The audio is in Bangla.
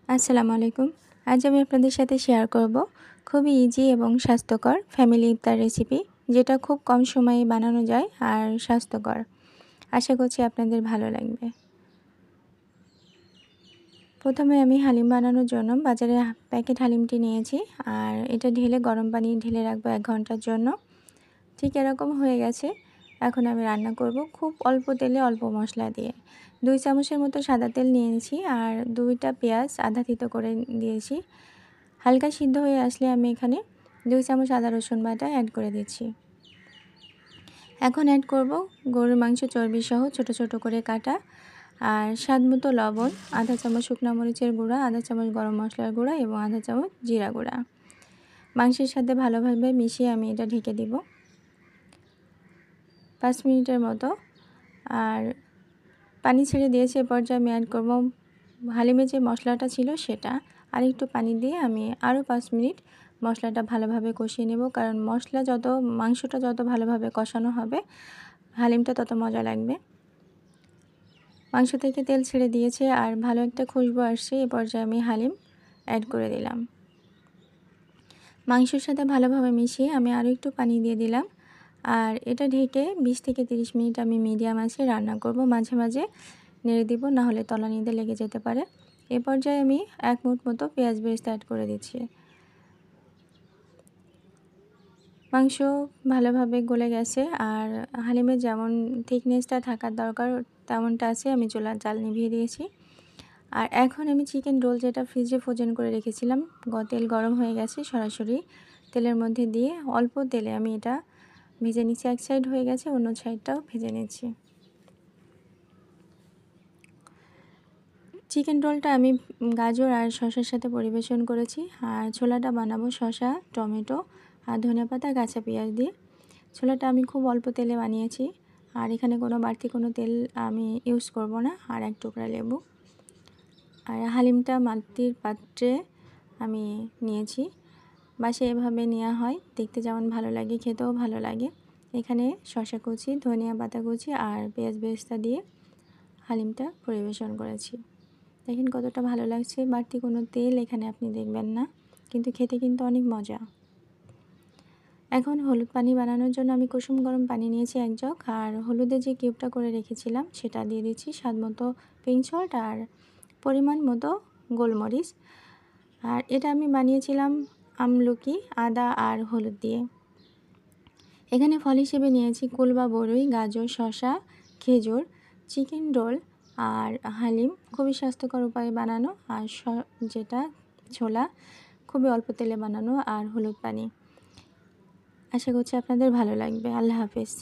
আসসালামু আলাইকুম। আজ আমি আপনাদের সাথে শেয়ার করব খুবই ইজি এবং স্বাস্থ্যকর ফ্যামিলি ইফতার রেসিপি, যেটা খুব কম সময়ে বানানো যায় আর স্বাস্থ্যকর। আশা করছি আপনাদের ভালো লাগবে। প্রথমে আমি হালিম বানানোর জন্য বাজারে প্যাকেট হালিমটি নিয়েছি, আর এটা ঢেলে গরম পানি ঢেলে রাখবো 1 ঘন্টার জন্য। ঠিক এরকম হয়ে গেছে। এখন আমি রান্না করব খুব অল্প তেলে অল্প মশলা দিয়ে। 2 চামচের মতো সাদা তেল নিয়েছি, আর 2টা পেঁয়াজ আধা থেতো করে দিয়েছি। হালকা সিদ্ধ হয়ে আসলে আমি এখানে 2 চামচ আদা রসুন বাটা অ্যাড করে দিচ্ছি। এখন অ্যাড করব গরুর মাংস চর্বি সহ ছোট ছোট করে কাটা, আর স্বাদমতো লবণ, আধা চামচ শুকনো মরিচের গুঁড়া, আধা চামচ গরম মশলার গুঁড়া এবং আধা চামচ জিরা গুঁড়া। মাংসের সাথে ভালোভাবে মিশিয়ে আমি এটা ঢেকে দিব 5 মিনিটের মতো। আর পানি ছেড়ে দিয়েছে। এ পর্যায়ে আমি অ্যাড করব হালিমে যে মশলাটা ছিল সেটা, আর একটু পানি দিয়ে আমি আরও 5 মিনিট মশলাটা ভালোভাবে কষিয়ে নেব, কারণ মাংসটা যত ভালোভাবে কষানো হবে হালিমটা তত মজা লাগবে। মাংস থেকে তেল ছেড়ে দিয়েছে আর ভালো একটা খুশবু আসছে। এ পর্যায়ে আমি হালিম অ্যাড করে দিলাম। মাংসের সাথে ভালোভাবে মিশিয়ে আমি আরও একটু পানি দিয়ে দিলাম, আর এটা ঢেকে 20 থেকে 30 মিনিট আমি মিডিয়াম আঁচে রান্না করব। মাঝে মাঝে নেড়ে দিব, না হলে তলানিতে লেগে যেতে পারে। এ পর্যায়ে আমি 1 মুঠ মতো পেঁয়াজ বেরেস্তা অ্যাড করে দিচ্ছি। মাংস ভালোভাবে গলে গেছে, আর হালিমের যেমন থিকনেসটা থাকার দরকার তেমনটা আছে। আমি চুলার জাল নিভিয়ে দিয়েছি। আর এখন আমি চিকেন রোল, যেটা ফ্রিজে ফ্রোজেন করে রেখেছিলাম, তেল গরম হয়ে গেছে, সরাসরি তেলের মধ্যে দিয়ে অল্প তেলে আমি এটা ভেজে নিচ্ছি। এক সাইড হয়ে গেছে, অন্য সাইডটাও ভেজে নিচ্ছি। চিকেন রোলটা আমি গাজর আর শসার সাথে পরিবেশন করেছি, আর ছোলাটা বানাবো শসা, টমেটো আর ধনেপাতা, কাঁচা পেঁয়াজ দিয়ে। ছোলাটা আমি খুব অল্প তেলে বানিয়েছি, আর এখানে কোনো বাড়তি কোনো তেল আমি ইউজ করব না। আর 1 টুকরা লেবু। আর হালিমটা মাটির পাত্রে আমি নিয়েছি। বাসায় এভাবে নেওয়া হয়, দেখতে যেমন ভালো লাগে খেতেও ভালো লাগে। এখানে শসা কুচি, ধনিয়া পাতা কুচি আর পেঁয়াজ বেরেস্তা দিয়ে হালিমটা পরিবেশন করেছি। দেখেন কতটা ভালো লাগছে। বাড়তি কোনো তেল এখানে আপনি দেখবেন না, কিন্তু খেতে কিন্তু অনেক মজা। এখন হলুদ পানি বানানোর জন্য আমি কুসুম গরম পানি নিয়েছি 1 জগ, আর হলুদের যে কিউবটা করে রেখেছিলাম সেটা দিয়ে দিচ্ছি, স্বাদমতো পিঙ্ক সল্ট আর পরিমাণ মতো গোলমরিচ। আর এটা আমি বানিয়েছিলাম আমলকি, আদা আর হলুদ দিয়ে। এখানে ফল হিসেবে নিয়েছি কুল বা বরই, গাজর, শসা, খেজুর, চিকেন রোল আর হালিম খুবই স্বাস্থ্যকর উপায়ে বানানো, আর যেটা ছোলা খুবই অল্প তেলে বানানো, আর হলুদ পানি। আশা করছি আপনাদের ভালো লাগবে। আল্লাহ হাফেজ।